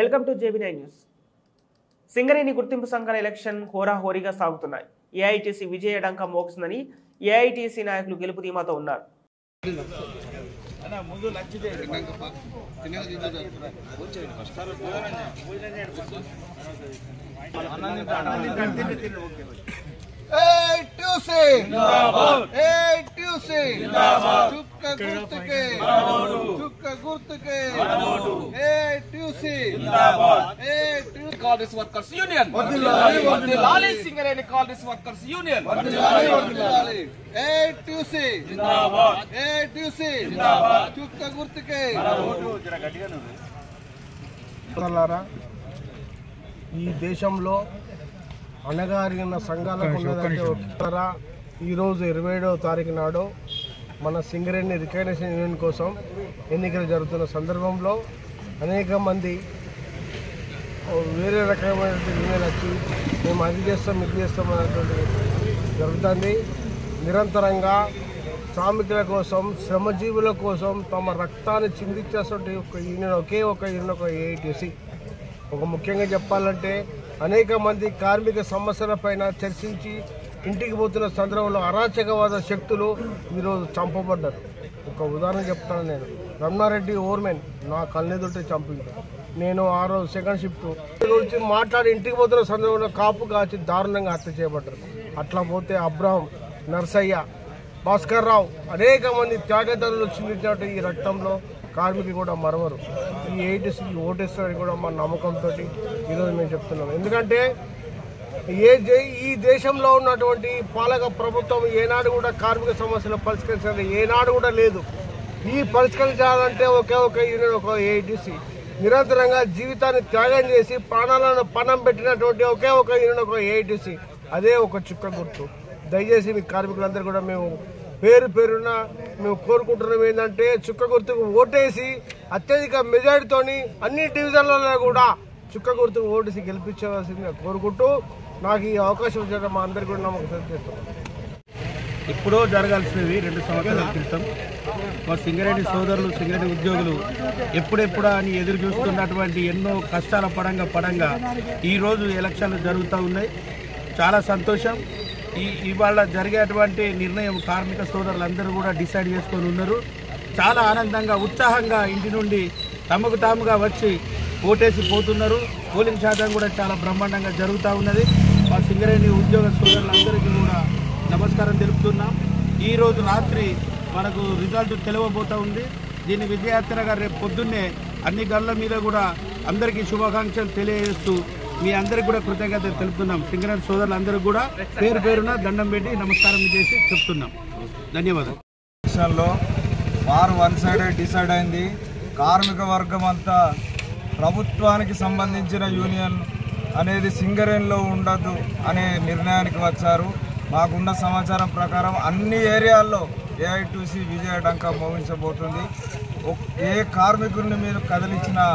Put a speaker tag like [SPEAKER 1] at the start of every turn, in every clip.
[SPEAKER 1] Welcome to JB9 news. Singareni గుర్తింపు సంఘాల election హోరాహోరీగా సాగుతున్నాయి. ఏఐటీసీ విజయ డంకా మోగుతుందని ఏఐటీసీ నాయకులు గెలుపు ధీమాతో ఉన్నారు.
[SPEAKER 2] Call this workers union. Wadilali Singareni call this workers union. Wadilali. ATUC. Zindabad. ATUC. Zindabad. Chukka gurtuke.
[SPEAKER 3] ఈ దేశంలో అణగారిన సంఘాలకు ఈరోజు 27వ తారీఖు నాడు మన సింగరేణి రికగ్నిషన్ యూనియన్ కోసం ఎన్నికలు జరుగుతున్న సందర్భంలో అనేక మంది వేరే రకమైన యూనియన్ వచ్చి మేము అది చేస్తాం ఇది చేస్తాం అనేటువంటి జరుగుతుంది. నిరంతరంగా శ్రామికుల కోసం శ్రమజీవుల కోసం తమ రక్తాన్ని చిందించేటువంటి ఒక యూనియన్ ఒకే ఒక యూనియన్ ఒక ఏఐటీసీ. ఒక ముఖ్యంగా చెప్పాలంటే అనేక మంది కార్మిక సమస్యలపైన చర్చించి ఇంటికి పోతున్న సందర్భంలో అరాచకవాద శక్తులు ఈరోజు చంపబడ్డారు. ఒక ఉదాహరణ చెప్తాను. నేను రమణారెడ్డి ఓర్మెన్ నా కళ్ళెదుటే చంపింది. నేను ఆ రోజు సెకండ్ షిఫ్ట్ నుంచి మాట్లాడి ఇంటికి పోతున్న సందర్భంలో కాపు కాచి దారుణంగా హత్య చేయబడ్డారు. అట్లా పోతే అబ్రహం, నర్సయ్య, భాస్కర్ రావు అనేక మంది త్యాగదారులు చిందించినట్టు ఈ రక్తంలో కార్మికులు కూడా మరవరు. ఈ ఏఐటీసీకి ఓటేస్తారని కూడా మా నమ్మకంతో ఈరోజు మేము చెప్తున్నాం. ఎందుకంటే ఈ దేశంలో ఉన్నటువంటి పాలక ప్రభుత్వం ఏనాడు కూడా కార్మిక సమస్యలు పరిష్కరించాలి ఏనాడు కూడా లేదు. ఈ పరిష్కరించాలంటే ఒకే ఒక యూనియన్ ఒక ఏఐటీసీ. నిరంతరంగా జీవితాన్ని త్యాగం చేసి ప్రాణాలను పణం పెట్టినటువంటి ఒకే ఒక యూనియన్ ఒక ఏఐటీసీ. అదే ఒక చుక్క గుర్తు. దయచేసి మీ కార్మికులందరూ కూడా మేము పేరున మేము కోరుకుంటున్నాం ఏంటంటే చుక్క గుర్తుకు ఓటేసి అత్యధిక మెజారిటీతోని అన్ని డివిజన్లలో కూడా చుక్క గుర్తుకు ఓటేసి గెలిపించవలసిందిగా కోరుకుంటూ నాకు ఈ అవకాశం ఇచ్చడం మా అందరికీ కూడా నమ్మకం చేస్తున్నాం.
[SPEAKER 4] ఎప్పుడో జరగాల్సినవి 2 సంవత్సరాల క్రితం మా సింగరేణి సోదరులు సింగరేణి ఉద్యోగులు ఎప్పుడెప్పుడా అని ఎదురు చూస్తున్నటువంటి ఎన్నో కష్టాల పడంగా ఈరోజు ఎలక్షన్లు జరుగుతూ ఉన్నాయి. చాలా సంతోషం. ఇవాళ జరిగేటువంటి నిర్ణయం కార్మిక సోదరులందరూ కూడా డిసైడ్ చేసుకొని ఉన్నారు. చాలా ఆనందంగా ఉత్సాహంగా ఇంటి నుండి తమకు తాముగా వచ్చి ఓటేసి పోతున్నారు. పోలింగ్ శాతం కూడా చాలా బ్రహ్మాండంగా జరుగుతూ ఉన్నది. మా సింగరేణి ఉద్యోగ సోదరులందరికీ కూడా నమస్కారం తెలుపుతున్నాం. ఈరోజు రాత్రి మనకు రిజల్ట్ తెలియబోతూ ఉంది. దీన్ని విజయాత్రగా రేపు పొద్దున్నే అన్ని గళ్ళ మీద కూడా అందరికీ శుభాకాంక్షలు తెలియజేస్తూ మీ అందరికి కూడా కృతజ్ఞతలు తెలుపుతున్నాం. సింగరేణి సోదరులందరూ కూడా పేరున దండం పెట్టి నమస్కారం చేసి చెప్తున్నాం. ధన్యవాదాలు.
[SPEAKER 5] దేశంలో వారు వన్ సైడ్ డిసైడ్ అయింది. కార్మిక వర్గం అంతా ప్రభుత్వానికి సంబంధించిన యూనియన్ అనేది సింగరేణిలో ఉండదు అనే నిర్ణయానికి వచ్చారు. మాకున్న సమాచారం ప్రకారం అన్ని ఏరియాల్లో ఏఐటీసీ విజయ డంకా మోగించబోతుంది. ఏ కార్మికుల్ని మీరు కదిలించినా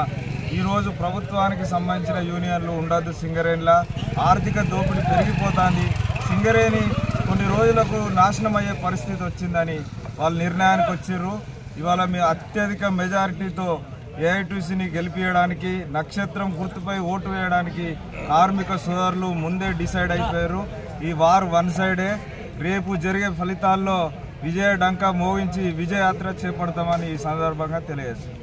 [SPEAKER 5] ఈరోజు ప్రభుత్వానికి సంబంధించిన యూనియన్లు ఉండదు. సింగరేణిలా ఆర్థిక దోపిడీ పెరిగిపోతుంది. సింగరేణి కొన్ని రోజులకు నాశనం అయ్యే పరిస్థితి వచ్చిందని వాళ్ళు నిర్ణయానికి వచ్చారు. ఇవాళ మీ అత్యధిక మెజారిటీతో ఏఐటీసీని గెలిపించడానికి నక్షత్రం గుర్తుపై ఓటు వేయడానికి కార్మిక సోదరులు ముందే డిసైడ్ అయిపోయారు. ఈ వార్ వన్ సైడే. రేపు జరిగే ఫలితాల్లో విజయ డంకా మోగించి విజయయాత్ర చేపడతామని ఈ సందర్భంగా తెలియజేస్తారు.